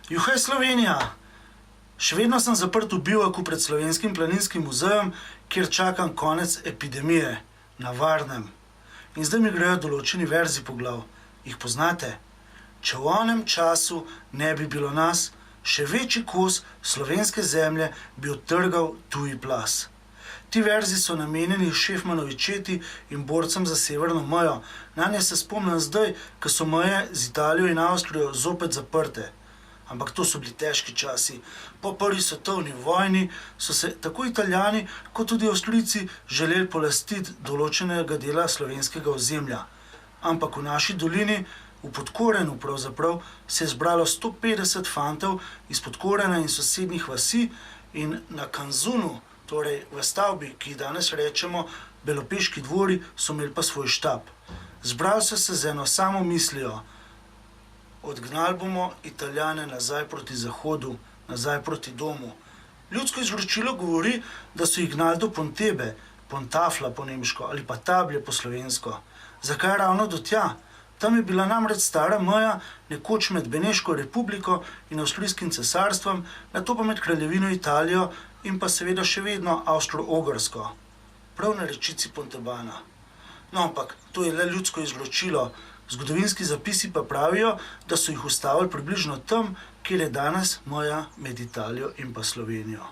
Juhej Slovenija! Še vedno sem zaprt v bivaku pred Slovenskim planinskim muzejem, kjer čakam konec epidemije, na varnem. In zdaj mi grejo določeni verzi po glav. Jih poznate? Če v onem času ne bi bilo nas, še večji kos slovenske zemlje bi odtrgal tuji plaz. Ti verzi so namenjeni Šefmanovi četi in borcem za severno mejo. Nanje se spomnim zdaj, ko so meje z Italijo in Avstrijo zopet zaprte. Ampak to so bili težki časi. Po prvi svetovni vojni so se tako Italijani kot tudi Avstrijci želeli polastiti določenega dela slovenskega ozemlja. Ampak v naši dolini, v Podkorenu pravzaprav, se je zbralo 150 fantov iz Podkorena in sosednjih vasi in na Kanzunu, torej v stavbi, ki jih danes rečemo Belopeški dvori, so imeli pa svoj štab. Zbrali so se z eno samo mislijo: odgnali bomo Italijane nazaj proti zahodu, nazaj proti domu. Ljudsko izročilo govori, da so jih gnali do Pontebe, Pontafla po nemško ali pa Tablje po slovensko. Zakaj ravno do tja? Tam je bila namreč stara meja, nekoč med Beneško republiko in Avstrijskim cesarstvom, nato pa med kraljevino Italijo in pa seveda še vedno Avstro-Ogrsko. Prav na rečici Pontebana. No, ampak to je le ljudsko izročilo. Zgodovinski zapisi pa pravijo, da so jih ustavili približno tam, kjer je danes meja med Italijo in pa Slovenijo.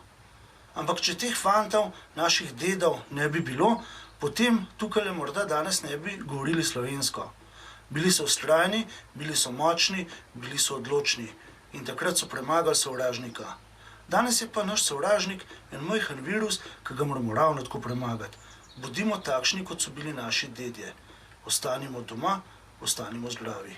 Ampak če teh fantov, naših dedov, ne bi bilo, potem tukaj morda danes ne bi govorili slovensko. Bili so vztrajni, bili so močni, bili so odločni in takrat so premagali sovražnika. Danes je pa naš sovražnik en majhen virus, ki ga moramo ravno tako premagati. Bodimo takšni, kot so bili naši dedje. Ostanimo doma, ostanimo zdravi.